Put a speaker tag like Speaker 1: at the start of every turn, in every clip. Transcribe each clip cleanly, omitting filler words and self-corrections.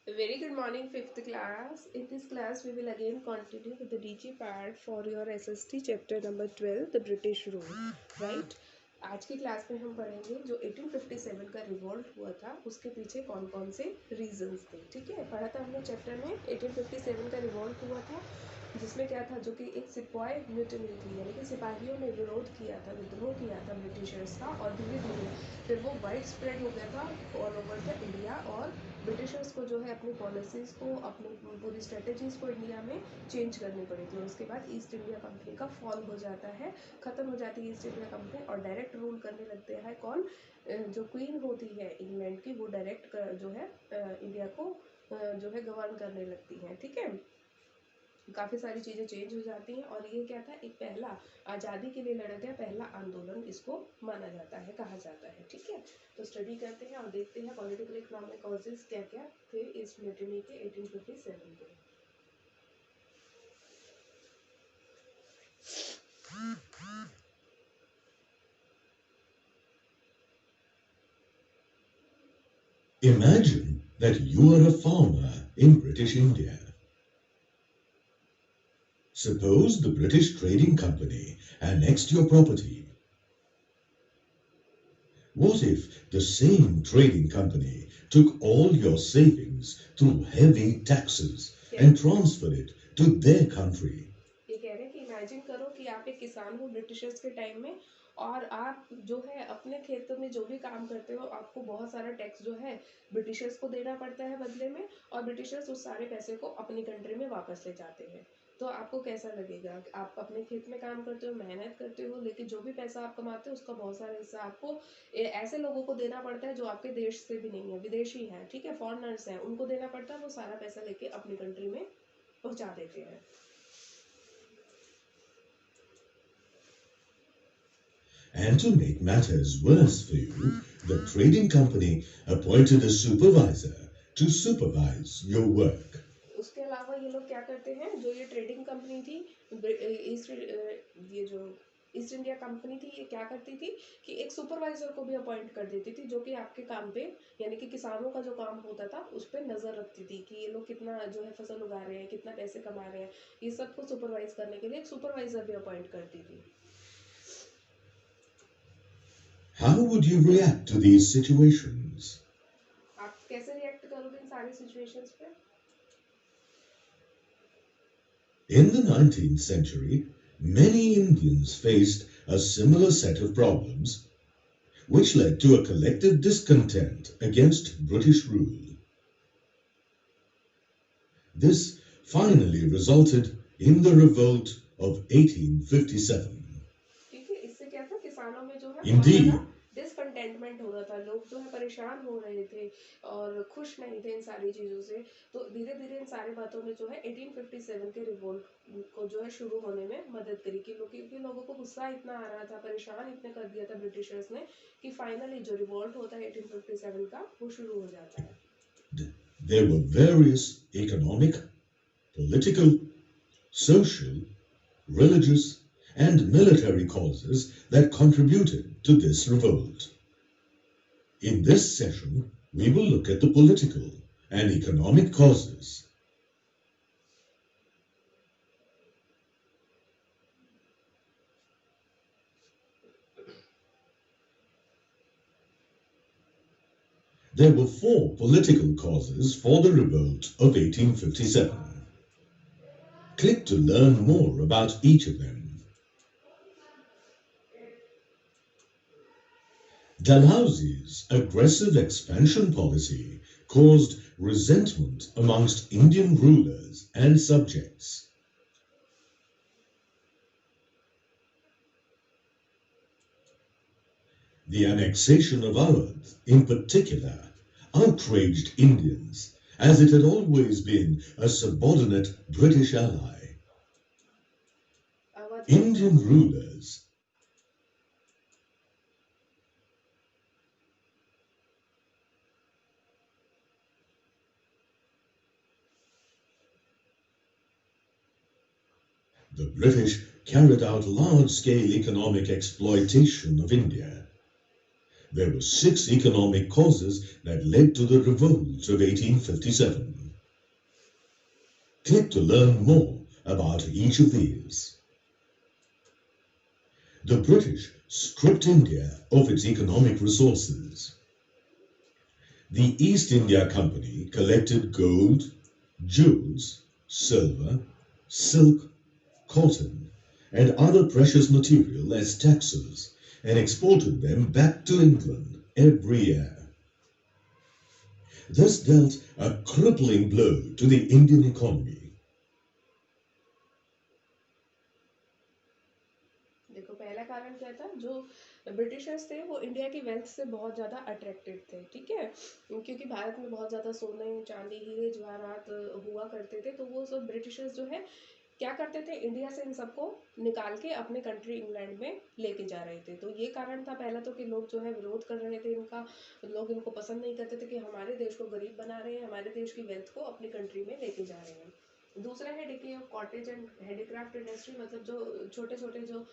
Speaker 1: A very good morning, fifth class. In this class, we will again continue with the DG part for your SST chapter number 12, the British rule. Right? आज की class में हम पढ़ेंगे जो 1857 का revolt हुआ था उसके पीछे कौन कौन से रीजंस थे. ठीक है, पढ़ा था हमने चैप्टर में 1857 का रिवोल्ट हुआ था जिसमें क्या था, जो कि एक सिपाही म्यूटनी थी, यानी कि सिपाहियों ने विरोध किया था, विद्रोह किया था ब्रिटिशर्स का, और धीरे धीरे फिर वो वाइड स्प्रेड हो गया था ऑल ओवर द इंडिया, और ब्रिटिशर्स को जो है अपनी पॉलिसीज़ को, अपनी पूरी स्ट्रेटजीज़ को इंडिया में चेंज करनी पड़ी थी. और उसके बाद ईस्ट इंडिया कंपनी का फॉल हो जाता है, ख़त्म हो जाती है ईस्ट इंडिया कंपनी, और डायरेक्ट रूल करने लगते हैं कौन, जो क्वीन होती है इंग्लैंड की, वो डायरेक्ट जो है इंडिया को जो है गवर्न करने लगती हैं. ठीक है, काफ़ी सारी चीज़ें चेंज हो जाती हैं, और ये क्या था, एक पहला आज़ादी के लिए लड़ा गया पहला आंदोलन इसको माना जाता है, कहा जाता है. ठीक है, तो स्टडी करते हैं और देखते हैं पॉलिटिकल इकोनॉमिक कॉजेज क्या क्या थे इस म्यूटिनी के 1857 के.
Speaker 2: Imagine that you are a farmer in British India. Suppose the British Trading Company annexed your property. What if the same trading company took all your savings through heavy taxes and transferred it to their country?
Speaker 1: ये कह रहे हैं कि imagine करो कि आप एक किसान हो ब्रिटिशर्स के टाइम में, और आप जो है अपने खेतों में जो भी काम करते हो आपको बहुत सारा टैक्स जो है ब्रिटिशर्स को देना पड़ता है बदले में, और ब्रिटिशर्स उस सारे पैसे को अपनी कंट्री में वापस ले जाते हैं. तो आपको कैसा लगेगा, आप अपने खेत में काम करते हो, मेहनत करते हो, लेकिन जो भी पैसा आप कमाते हो उसका बहुत सारा हिस्सा आपको ऐसे लोगों को देना पड़ता है जो आपके देश से भी नहीं है, विदेशी हैं. ठीक है, फॉरेनर्स हैं, उनको देना पड़ता है, वो सारा पैसा लेके अपनी कंट्री में पहुंचा देते हैं.
Speaker 2: And to make matters worse for you, the trading company appointed a supervisor to supervise your work.
Speaker 1: उसके अलावा ये लोग क्या करते हैं, जो ये ट्रेडिंग कंपनी थी, ईस्ट ये जो ईस्ट इंडिया कंपनी थी, ये क्या करती थी कि एक सुपरवाइजर को भी अपॉइंट कर देती थी, जो कि आपके काम पे, यानी कि किसानों का जो काम होता था उस पर नज़र रखती थी कि ये लोग कितना जो है फसल उगा रहे हैं, कितना पैसे कमा रहे हैं, ये सब को सुपरवाइज करने के लिए एक सुपरवाइजर भी अपॉइंट करती थी.
Speaker 2: How would you react to these situations?
Speaker 1: आप कैसे रिएक्ट करोगे इन सारी सिचुएशंस पे?
Speaker 2: In the 19th century, many Indians faced a similar set of problems, which led to a collective discontent against British rule. This finally resulted in the revolt of 1857.
Speaker 1: ठीक है, इससे क्या था, किसानों में जो है
Speaker 2: Indeed,
Speaker 1: डिसकंटेंटमेंट हो रहा था, लोग जो है परेशान हो रहे थे और खुश नहीं थे इन सारी चीज़ों से. तो धीरे धीरे इन सारी बातों ने जो है 1857 के रिवोल्ट को जो है शुरू होने में मदद करी, कि क्योंकि लोगों को गुस्सा इतना आ रहा था, परेशान इतने कर दिया था ब्रिटिशर्स ने, कि फाइनली जो रिवोल्ट होता है 1857 का वो शुरू हो जाता है.
Speaker 2: there were various economic, political, social, religious, and military causes that contributed to this revolt. In this session, we will look at the political and economic causes. There were 4 political causes for the revolt of 1857. Click to learn more about each of them. Dalhousie's aggressive expansion policy caused resentment amongst Indian rulers and subjects. The annexation of Awadh, in particular, outraged Indians, as it had always been a subordinate British ally. Indian rulers The British carried out large-scale economic exploitation of India. There were 6 economic causes that led to the revolt of 1857. Click to learn more about each of these. The British stripped India of its economic resources. The East India Company collected gold, jewels, silver, silk, cotton, and other precious material as taxes and exported them back to England every year. This dealt a crippling blow to the Indian economy.
Speaker 1: देखो पहला कारण क्या था, जो Britishers थे वो India की wealth से बहुत ज़्यादा अट्रैक्टेड थे, ठीक है, क्योंकि भारत में बहुत ज़्यादा सोने चांदी हीरे जवाहरात हुआ करते थे, तो वो सब ब्रिटिशर्स जो है क्या करते थे, इंडिया से इन सबको निकाल के अपने कंट्री इंग्लैंड में लेके जा रहे थे। तो ये कारण था पहला तो कि लोग जो है विरोध कर रहे थे इनका, लोग इनको पसंद नहीं करते थे कि हमारे देश को गरीब बना रहे हैं, हमारे देश की वेल्थ को अपनी कंट्री में लेके जा रहे हैं। दूसरा है decay of cottage and handicraft industry, मतलब जो छोटे छोटे जो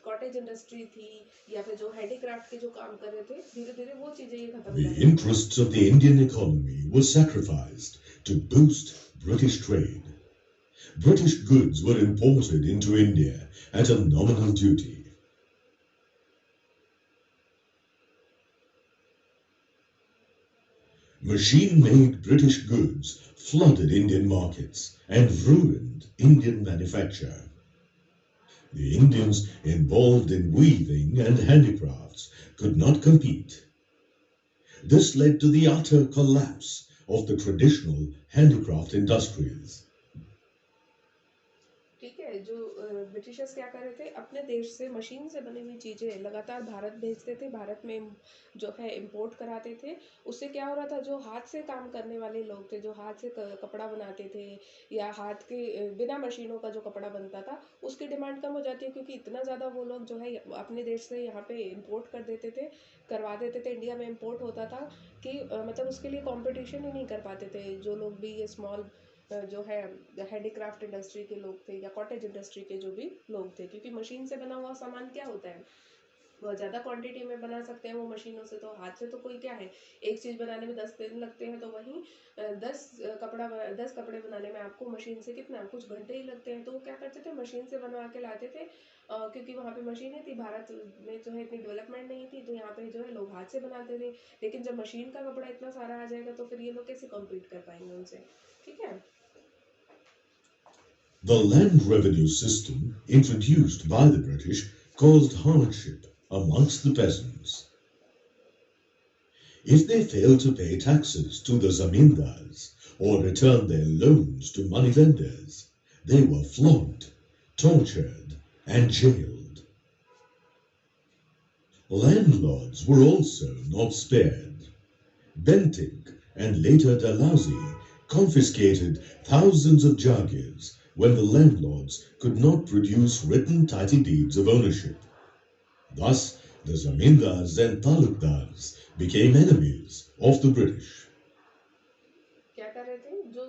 Speaker 1: कॉटेज इंडस्ट्री थी या फिर जो हैंडीक्राफ्ट के जो काम कर रहे थे, धीरे धीरे वो चीजें ये खत्म
Speaker 2: The
Speaker 1: कर रही
Speaker 2: interests of the Indian economy were sacrificed to boost British trade. British goods were imported into India at a nominal duty. Machine-made British goods flooded Indian markets and ruined Indian manufacture. The Indians involved in weaving and handicrafts could not compete. This led to the utter collapse of the traditional handicraft industries.
Speaker 1: ठीक है, जो Britishers क्या कर रहे थे, अपने देश से मशीन से बनी हुई चीज़ें लगातार भारत भेजते थे, भारत में जो है इंपोर्ट कराते थे। उससे क्या हो रहा था, जो हाथ से काम करने वाले लोग थे, जो हाथ से कपड़ा बनाते थे या हाथ के बिना मशीनों का जो कपड़ा बनता था, उसकी डिमांड कम हो जाती है, क्योंकि इतना ज़्यादा वो लोग जो है अपने देश से यहाँ पे इंपोर्ट कर देते थे, करवा देते थे, इंडिया में इंपोर्ट होता था कि मतलब उसके लिए कॉम्पिटिशन ही नहीं कर पाते थे जो लोग भी ये स्मॉल जो है हैंडीक्राफ्ट इंडस्ट्री के लोग थे या कॉटेज इंडस्ट्री के जो भी लोग थे, क्योंकि मशीन से बना हुआ सामान क्या होता है, बहुत ज़्यादा क्वांटिटी में बना सकते हैं वो मशीनों से, तो हाथ से तो कोई क्या है, एक चीज़ बनाने में 10 दिन लगते हैं, तो वहीं 10 कपड़े बनाने में आपको मशीन से कितना कुछ घंटे ही लगते हैं। तो वो क्या करते थे, मशीन से बनवा के लाते थे, क्योंकि वहाँ पे मशीनें थी, भारत में जो है इतनी डेवलपमेंट नहीं थी, तो यहाँ पे जो है लोग हाथ से बनाते थे। लेकिन जब मशीन का कपड़ा इतना सारा आ जाएगा तो फिर ये लोग कैसे कम्पीट कर पाएंगे उनसे, ठीक है।
Speaker 2: The land revenue system introduced by the British caused hardship amongst the peasants. If they failed to pay taxes to the zamindars or return their loans to moneylenders, they were flogged, tortured, and jailed. Landlords were also not spared. Bentinck and later Dalhousie confiscated thousands of jagirs when the landlords could not produce written title deeds of ownership. Thus, the zamindars and talukdars became enemies of the British.
Speaker 1: क्या कर रहे थे, जो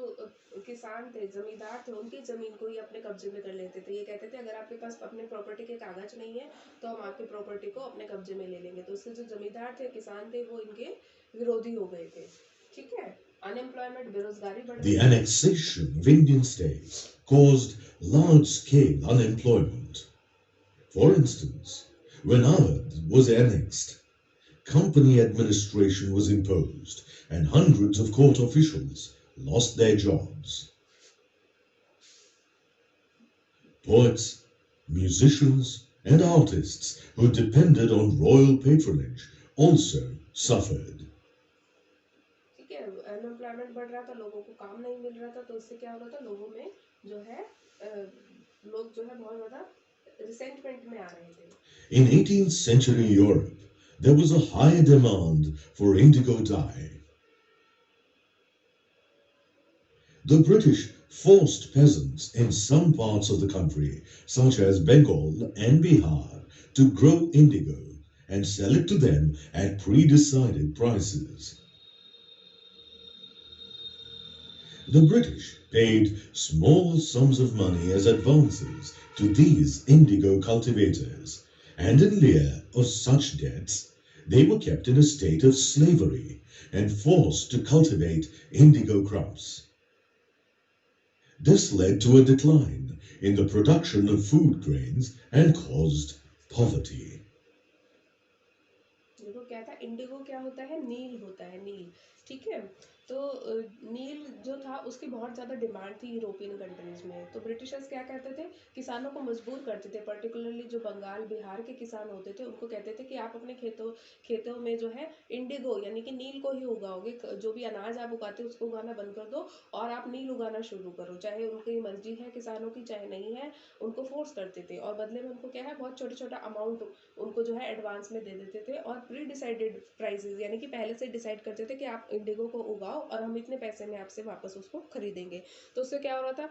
Speaker 1: किसान थे, जमींदार थे, उनकी जमीन को ही अपने कब्जे में कर लेते थे। ये कहते थे अगर आपके पास अपने प्रॉपर्टी के कागज नहीं है तो हम आपकी प्रॉपर्टी को अपने कब्जे में ले लेंगे। तो उससे जो जमींदार थे, किसान थे, वो इनके विरोधी हो गए थे, ठीक है। अनएम्प्लॉयमेंट, बेरोजगारी बढ़
Speaker 2: The
Speaker 1: गई।
Speaker 2: annexation of Indian states caused large-scale unemployment. For instance, when Awadh was annexed, company administration was imposed and hundreds of court officials lost their jobs. Poets, musicians, and artists who depended on royal patronage also suffered.
Speaker 1: Unemployment बढ़ रहा था, लोगों को काम नहीं मिल रहा था, तो इससे क्या हो रहा था, लोगों में जो है लोग जो है बहुत ज़्यादा रिसेंटमेंट में आ रहे थे।
Speaker 2: In 18th century Europe, there was a high demand for indigo dye. The British forced peasants in some parts of the country, such as Bengal and Bihar, to grow indigo and sell it to them at pre-decided prices. The British paid small sums of money as advances to these indigo cultivators, and in lieu of such debts, they were kept in a state of slavery and forced to cultivate indigo crops. This led to a decline in the production of food grains and caused poverty.
Speaker 1: देखो क्या था, Indigo क्या होता है, नील होता है, नील, ठीक है। तो नील जो था उसकी बहुत ज़्यादा डिमांड थी यूरोपियन कंट्रीज में। तो ब्रिटिशर्स क्या कहते थे, किसानों को मजबूर करते थे, पर्टिकुलरली जो बंगाल बिहार के किसान होते थे उनको कहते थे कि आप अपने खेतों में जो है इंडिगो यानी कि नील को ही उगाओगे, जो भी अनाज आप उगाते हो उसको उगाना बंद कर दो और आप नील उगाना शुरू करो, चाहे उनकी मर्जी है किसानों की चाहे नहीं है, उनको फोर्स करते थे। और बदले में उनको क्या है, बहुत छोटा छोटा अमाउंट उनको जो है एडवांस में दे देते थे, और प्री डिसाइडेड प्राइसेस यानी कि पहले से डिसाइड करते थे कि आप इंडिगो को उगाओ और हम इतने पैसे में आपसे वापस उसको खरीदेंगे। तो उससे क्या हो रहा था,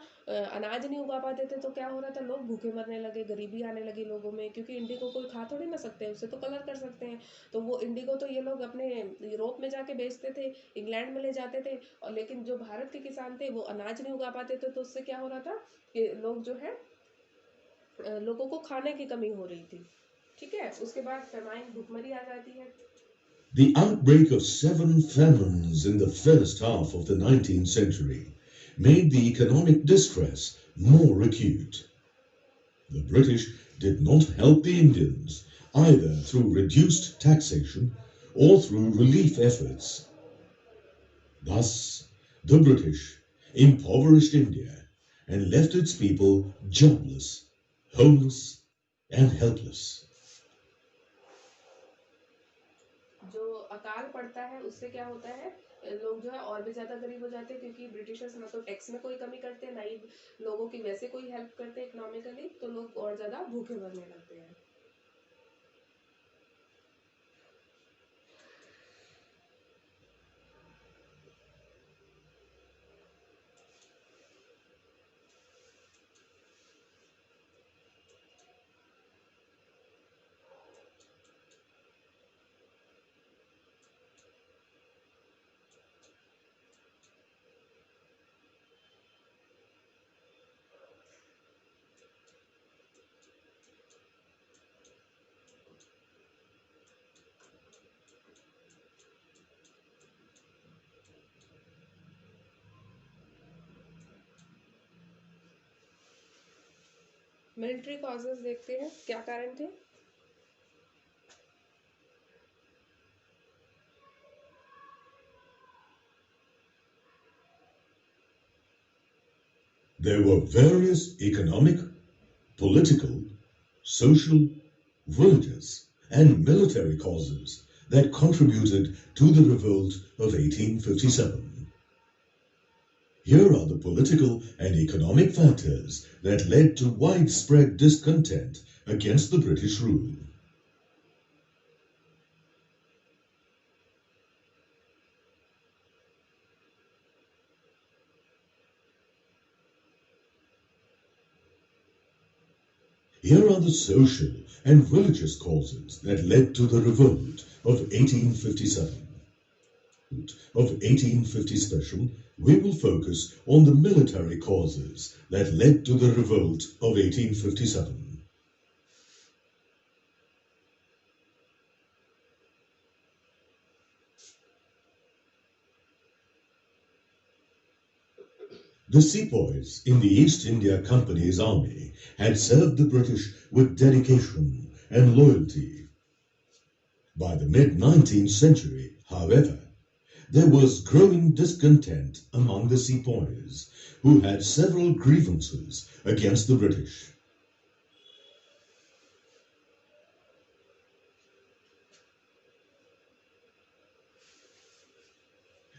Speaker 1: अनाज नहीं उगा पाते थे तो क्या हो रहा था, लोग भूखे मरने लगे, गरीबी आने लगी लोगों में, क्योंकि इंडिगो कोई खा थोड़ी ना सकते हैं, उससे तो कलर कर सकते हैं। तो वो इंडिगो तो ये लोग अपने यूरोप में जाके बेचते थे, इंग्लैंड में ले जाते थे, और लेकिन जो भारत के किसान थे वो अनाज नहीं उगा पाते थे, तो उससे क्या हो रहा था कि लोग जो है लोगों को खाने की कमी हो रही थी, ठीक है। उसके बाद फेमाइन, भुखमरी आ जाती है।
Speaker 2: The outbreak of 7 famines in the first half of the 19th century made the economic distress more acute. The British did not help the Indians either through reduced taxation or through relief efforts. Thus, the British impoverished India and left its people jobless, homeless, and helpless.
Speaker 1: जो अकाल पड़ता है उससे क्या होता है, लोग जो है और भी ज्यादा गरीब हो जाते हैं, क्योंकि ब्रिटिशर्स ना तो टैक्स में कोई कमी करते हैं, ना ही लोगों की वैसे कोई हेल्प करते हैं इकोनॉमिकली, तो लोग और ज्यादा भूखे मरने लगते हैं। मिलिट्री कॉजेज देखते हैं, क्या कारण थे।
Speaker 2: There were various economic, political, social, religious, and military causes that contributed to the revolt of 1857. Here are the political and economic factors that led to widespread discontent against the British rule. Here are the social and religious causes that led to the revolt of 1857. Of 1850 special, we will focus on the military causes that led to the revolt of 1857. The sepoys in the East India Company's army had served the British with dedication and loyalty. By the mid-19th century, however, there was growing discontent among the sepoys, who had several grievances against the British.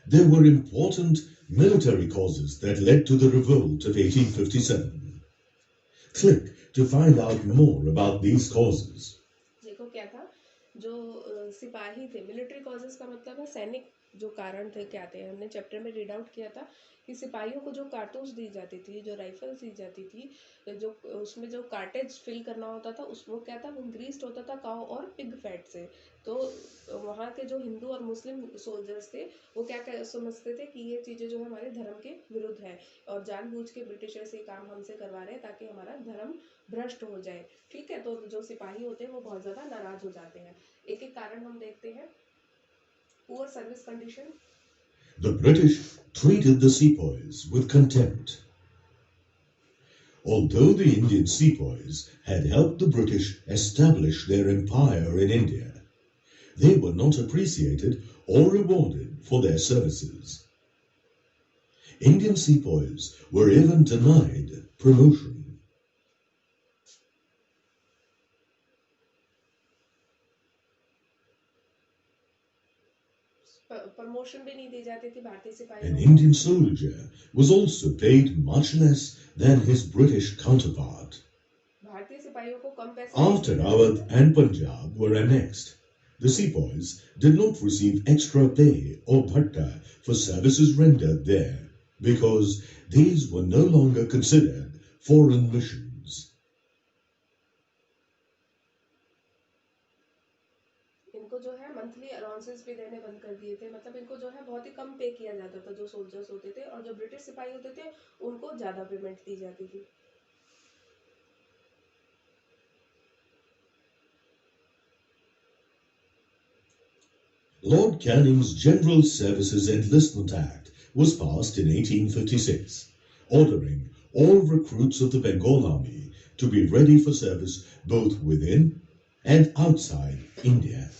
Speaker 2: There were important military causes that led to the revolt of 1857. Click to find out more about these causes.
Speaker 1: देखो क्या था, जो सिपाही थे, military causes का मतलब है सैनिक जो कारण थे क्या थे, हमने चैप्टर में रीड आउट किया था कि सिपाहियों को जो कारतूस दी जाती थी, जो राइफल्स दी जाती थी, जो उसमें जो कार्टेज फिल करना होता था उस वो क्या था, वो ग्रीस्ड होता था काऊ और पिग फैट से। तो वहाँ के जो हिंदू और मुस्लिम सोल्जर्स थे वो क्या समझते थे कि ये चीज़ें जो है हमारे धर्म के विरुद्ध है और जानबूझ के ब्रिटिशर्स ये काम हमसे करवा रहे हैं ताकि हमारा धर्म भ्रष्ट हो जाए। ठीक है, तो जो सिपाही होते हैं वो बहुत ज़्यादा नाराज हो जाते हैं। एक एक कारण हम देखते हैं। Poor service condition.
Speaker 2: The British treated the sepoys with contempt. Although the Indian sepoys had helped the British establish their empire in India, they were not appreciated or rewarded for their services. Indian sepoys were even denied promotion.
Speaker 1: Promotion भी नहीं दी जाती थी भारतीय
Speaker 2: An
Speaker 1: सिपाहियों को।
Speaker 2: Indian soldier was also paid much less than his British counterpart.
Speaker 1: भारतीय सिपाहियों को कम पैसे
Speaker 2: After Awadh and Punjab were annexed, the sepoys did not receive extra pay or bhatta for services rendered there because these were no longer considered foreign missions.
Speaker 1: इनको जो है monthly allowances भी देने बंद कर दिए थे, मतलब इनको जो है बहुत ही कम पे किया जाता था जो सोल्जर्स होते थे, और जो ब्रिटिश सिपाही होते थे उनको ज़्यादा पेमेंट दी जाती थी।
Speaker 2: Lord Canning's General Services Enlistment Act was passed in 1856, ordering all recruits of the Bengal Army to be ready for service both within and outside India.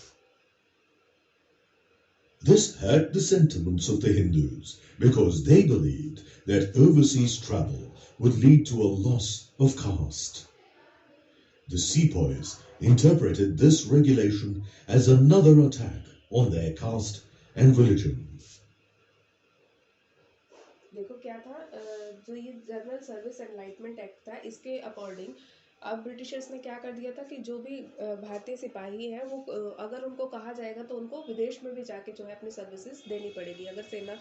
Speaker 2: This hurt the sentiments of the Hindus because they believed that overseas travel would lead to a loss of caste. The sepoys interpreted this regulation as another attack on their caste and religion.
Speaker 1: देखो क्या था, जो ये general service enlightenment act था इसके according अब Britishers ने क्या कर दिया था कि जो भी भारतीय सिपाही हैं वो अगर उनको कहा जाएगा तो उनको विदेश में भी जाके जो है अपनी सर्विसेज देनी पड़ेगी। अगर सेना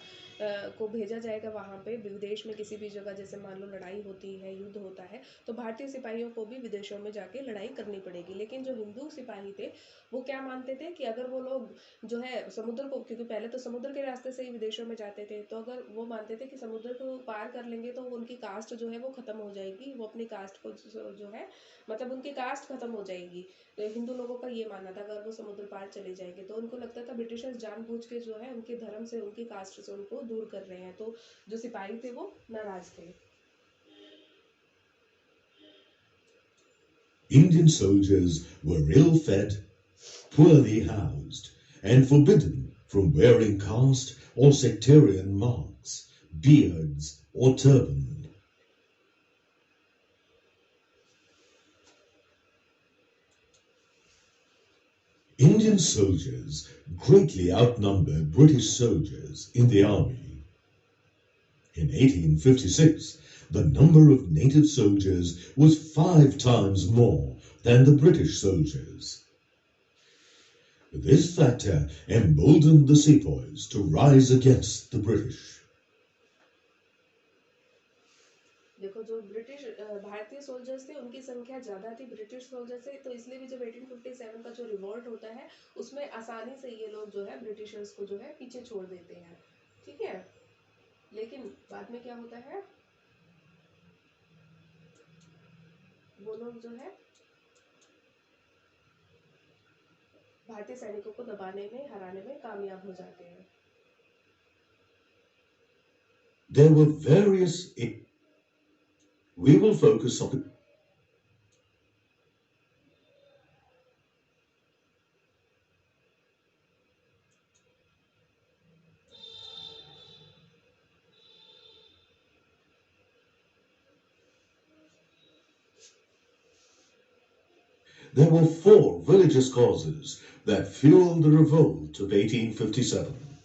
Speaker 1: को भेजा जाएगा वहाँ पे विदेश में किसी भी जगह, जैसे मान लो लड़ाई होती है, युद्ध होता है, तो भारतीय सिपाहियों को भी विदेशों में जाके लड़ाई करनी पड़ेगी। लेकिन जो हिंदू सिपाही थे वो क्या मानते थे कि अगर वो लोग जो है समुद्र को, क्योंकि पहले तो समुद्र के रास्ते से ही विदेशों में जाते थे, तो अगर वो मानते थे कि समुद्र को पार कर लेंगे तो उनकी कास्ट जो है वो खत्म हो जाएगी, वो अपनी कास्ट को जो है मतलब उनकी कास्ट खत्म हो जाएगी। तो हिंदू लोगों का ये मानना था अगर वो समुद्र पार चले जाएंगे, तो उनको लगता था ब्रिटिशर्स जानबूझ के जो है उनके धर्म से, उनकी कास्ट से उनको दूर कर रहे हैं। तो जो सिपाही थे वो नाराज थे।
Speaker 2: Indian soldiers were ill-fed, poorly housed, and forbidden from wearing caste or sectarian marks, beards, or turban. Indian soldiers greatly outnumbered British soldiers in the army. In 1856, the number of native soldiers was 5 times more than the British soldiers. This factor emboldened the sepoys to rise against the British.
Speaker 1: देखो जो British भारतीय soldiers थे उनकी संख्या ज़्यादा थी British soldier से, तो इसलिए भी जब 1857 का जो रिवॉल्ट होता है उसमें आसानी से ये लोग जो है ब्रिटिशर्स को जो है पीछे छोड़ देते हैं। ठीक है, लेकिन बाद में क्या होता है, वो लोग जो है भारतीय सैनिकों को दबाने में, हराने में कामयाब हो जाते हैं।
Speaker 2: There were various. We will focus on. There were 4 religious causes that fueled the revolt of 1857.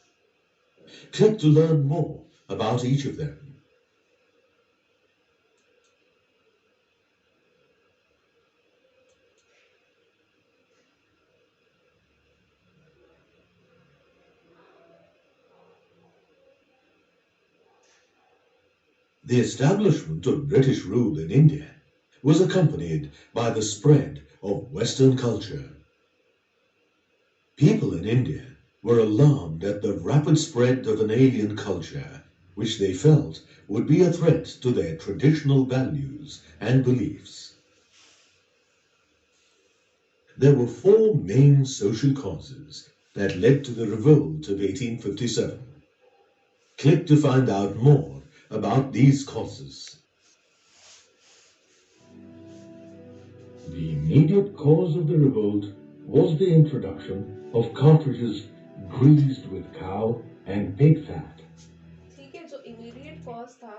Speaker 2: Click to learn more about each of them. The establishment of British rule in India was accompanied by the spread of Western culture. People in India were alarmed at the rapid spread of an alien culture, which they felt would be a threat to their traditional values and beliefs. There were four main social causes that led to the revolt of 1857. Click to find out more about these causes. The immediate cause of the revolt was the introduction of cartridges greased with cow and pig fat.
Speaker 1: ठीक है, जो immediate cause था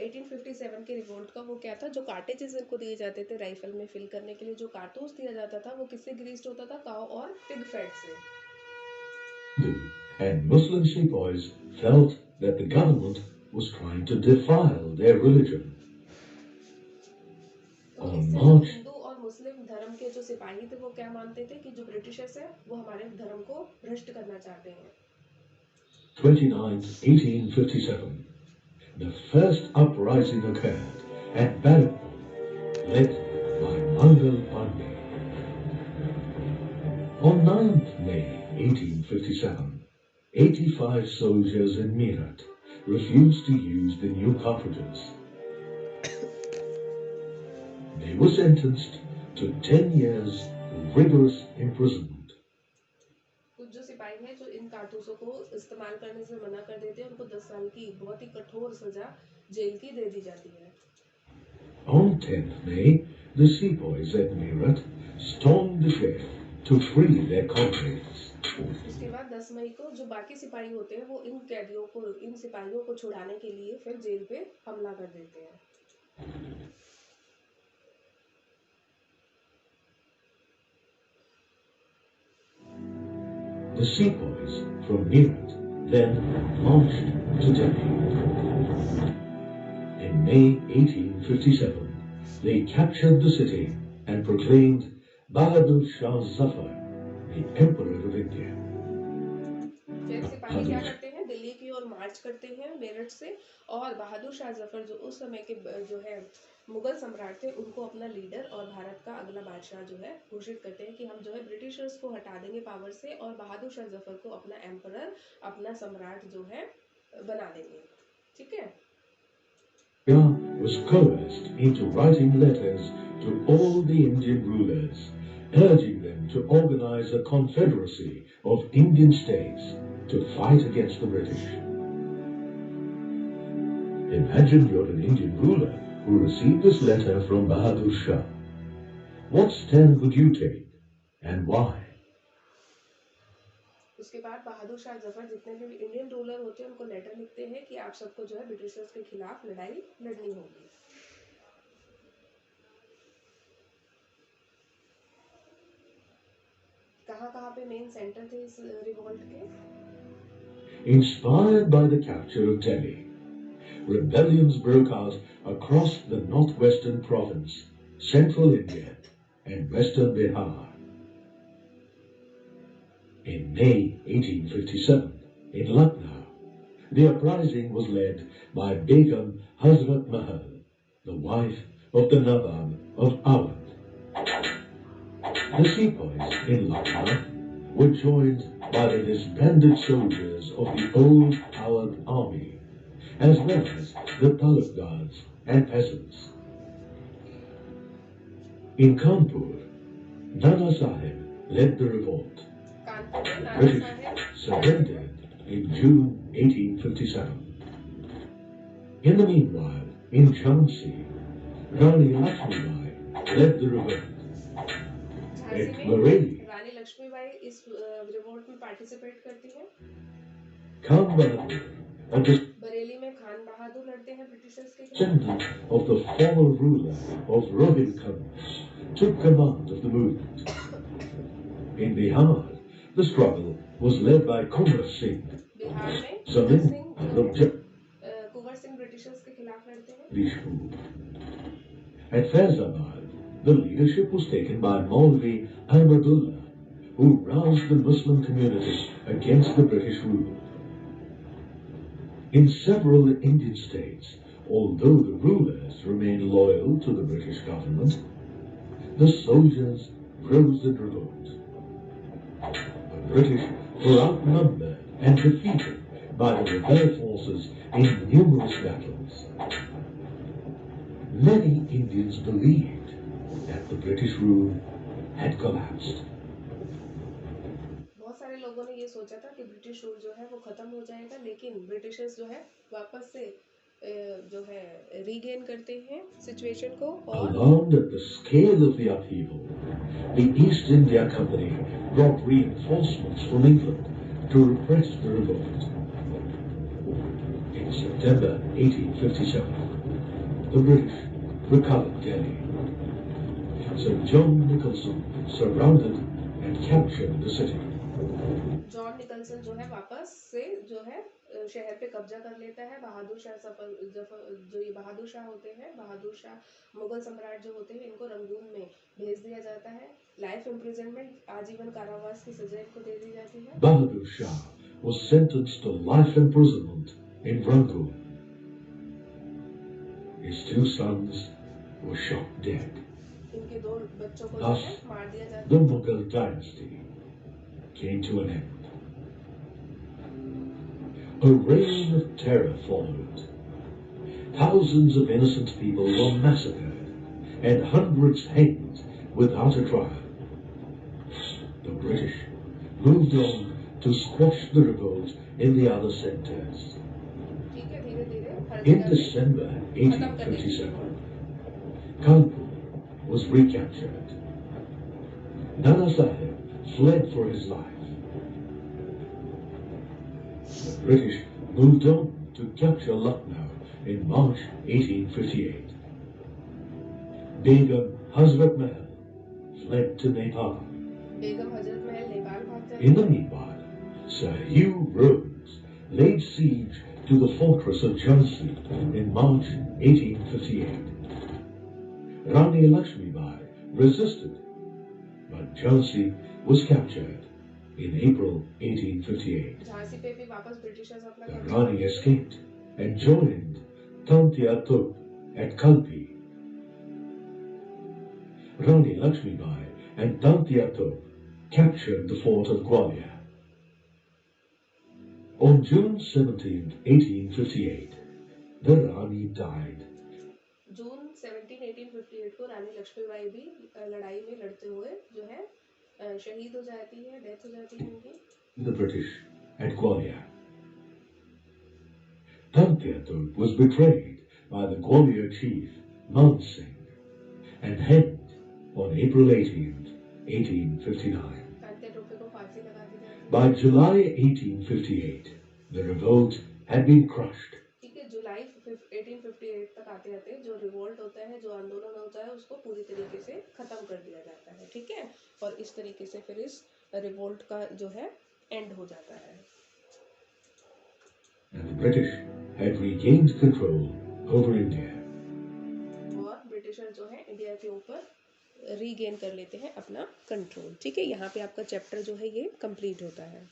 Speaker 1: 1857 के revolt का, वो क्या था? जो कार्टेजेस इनको दिए जाते थे राइफल में फिल करने के लिए, जो कारतूस दिया जाता था, वो किससे ग्रीस्ड होता था? काव और पिग फैट से.
Speaker 2: And Muslim sepoys felt that the government was trying to defile their religion.
Speaker 1: तो
Speaker 2: On
Speaker 1: इससे
Speaker 2: March
Speaker 1: हिंदू और मुस्लिम धर्म के जो सिपाही थे वो क्या मानते थे कि जो ब्रिटिशर्स है वो हमारे धर्म को भ्रष्ट करना चाहते हैं.
Speaker 2: 29th, 1857, the first uprising occurred at Barakpur, led by Mangal Pandey. On 9th May 1857, 85 soldiers in Meerut refused to use the new cartridges. They were sentenced to 10 years rigorous imprisonment.
Speaker 1: कुछ जो सिपाही हैं जो इन कारतूसों को इस्तेमाल करने से मना कर देते हैं, उनको 10 साल की बहुत ही कठोर सजा जेल की दे दी जाती है.
Speaker 2: On 10th May, the sepoys at Meerut stormed the jail to free their comrades.
Speaker 1: उसके बाद 10 मई को जो बाकी सिपाही होते हैं वो इन कैदियों को, इन सिपाहियों को छुड़ाने के लिए फिर जेल पे हमला कर देते हैं.
Speaker 2: The sepoys from Meerut then marched to Delhi. In May 1857, they captured the city and proclaimed Bahadur Shah Zafar the Emperor of India.
Speaker 1: फिर सिपाही क्या करते हैं? दिल्ली की ओर मार्च करते हैं मेरठ से, और बहादुर शाह जफर जो उस समय के जो है मुगल सम्राट थे, उनको अपना लीडर और भारत का अगला बादशाह जो है घोषित करते हैं कि हम जो है ब्रिटिशर्स को हटा देंगे पावर से और बहादुर शाह जफर को अपना एम्परर, अपना सम्राट जो है बना देंगे. ठीक है.
Speaker 2: Shah was coerced into writing letters to all the Indian rulers, urging them to organize a confederacy of Indian states to fight against the British. Imagine you're an Indian ruler who received this letter from Bahadur Shah. What stand would you take and why?
Speaker 1: उसके बाद बहादुर शाह जफर जितने भी Indian ruler होते हैं उनको letter लिखते हैं कि आप सबको जो है ब्रिटिशर्स के खिलाफ लड़ाई लड़नी होगी. कहाँ पे मेन सेंटर थे इस रिवोल्ट के?
Speaker 2: Inspired by the capture of Delhi, rebellions broke out across the northwestern province, central India, and western Bihar. In May 1857, in Lucknow, the uprising was led by Begum Hazrat Mahal, the wife of the Nawab of Awadh. The sepoys in Lucknow were joined by the disbanded soldiers of the old Awadh army, as well as the talukdars and peasants. In Kanpur, Nana Sahib led the revolt. The British surrendered in June 1857. In the meanwhile, in Jhansi, Rani Lakshmibai led the revolt. At Bareilly,
Speaker 1: रानी लक्ष्मीबाई इस revolt में participate करती है.
Speaker 2: Khan Bahadur, a
Speaker 1: Bareilly में खान बहादुर लड़ते हैं Britishers के खिलाफ.
Speaker 2: descendant of the former ruler of Rohilkhand, took command of the movement. In Bihar, the struggle was led by Kunwar Singh,
Speaker 1: Bihar में
Speaker 2: son
Speaker 1: कुंवर सिंह जो
Speaker 2: of
Speaker 1: है कुंवर सिंह ब्रिटिशर्स के खिलाफ लड़ते हैं.
Speaker 2: Jagdish. At Faizabad, the leadership was taken by Maulvi Ahmadullah, who roused the Muslim community against the British rule. In several Indian states, Although the rulers remained loyal to the British government, the soldiers rose in revolt. The British were outnumbered and defeated by the rebel forces in numerous battles. Many Indians believed that the British rule had collapsed.
Speaker 1: बहुत सारे लोगों ने ये सोचा था कि British rule जो है वो खत्म हो जाएगा, लेकिन ब्रिटिशर्स जो है वापस से जो है रीगेन करते हैं सिचुएशन को। और
Speaker 2: alarmed at the scale of the upheaval, the East India Company brought reinforcements from England to repress the revolt. In September 1857, the British recovered Delhi. Sir John Nicholson surrounded and captured the city.
Speaker 1: John Nicholson जो है वापस से जो है शहर पे कब्जा कर लेता है। बहादुर शाह जो ये बहादुर शाह होते हैं, बहादुर शाह मुगल सम्राट जो होते हैं, इनको रंगून में भेज दिया जाता है। लाइफ इम्प्रिजनमेंट, आजीवन कारावास की सजा इनको दे दी जाती है।
Speaker 2: Bahadur Shah was sentenced to life imprisonment in Rangoon. His two sons were shot dead.
Speaker 1: इनके दो बच्चों को
Speaker 2: Thus,
Speaker 1: मार दिया जाता
Speaker 2: the
Speaker 1: है।
Speaker 2: Mughal dynasty came to an end. A reign of terror followed. Thousands of innocent people were massacred and hundreds hanged without a trial. The British moved on to squash the revolt in the other sectors.
Speaker 1: ठीक है, धीरे-धीरे हर
Speaker 2: In
Speaker 1: जगह पे
Speaker 2: December
Speaker 1: खत्म कर देंगे।
Speaker 2: 1857, Kanpur was recaptured. Nana Sahib fled for his life. The British moved on to capture Lucknow in March 1858. Begum Hazrat Mahal fled to Nepal.
Speaker 1: Begum Hazrat Mahal Nepal भाग जाती
Speaker 2: In the
Speaker 1: है।
Speaker 2: meanwhile, Sir Hugh Rose laid siege to the fortress of Jhansi in March 1858. Rani Lakshmibai resisted, but Jhansi was captured in April 1858.
Speaker 1: Jhansi पे भी वापस Britishers अपना
Speaker 2: The
Speaker 1: कब्जा
Speaker 2: Rani escaped and joined Tantia Tup at Kalpi. Rani Lakshmibai and Tantia Tup captured the fort of Gwalior. On June 17, 1858, the Rani died.
Speaker 1: जून 17, 1858 को रानी लक्ष्मीबाई भी लड़ाई में लड़ते हुए जो है शहीद हो जाती है, डेथ हो जाती है उनकी।
Speaker 2: The British at Gwalior. Tantia Tup was betrayed by the Gwalior chief Man Singh and hanged on April 18, 1859.
Speaker 1: Tantya Tope को फांसी लगा दी जाती है।
Speaker 2: By July 1858, the revolt had been crushed.
Speaker 1: ठीक है, जुलाई 1858 तक आते आते जो रिवोल्ट होता है, जो आंदोलन होता है, उसको पूरी तरीके से खत्म कर दिया जाता है। ठीक है, और इस तरीके से फिर इस रिवोल्ट का जो है एंड हो जाता है।
Speaker 2: And the British had regained control over India.
Speaker 1: और ब्रिटिशर जो है इंडिया के ऊपर रीगेन कर लेते हैं अपना कंट्रोल। ठीक है, यहाँ पे आपका चैप्टर जो है ये कंप्लीट होता है।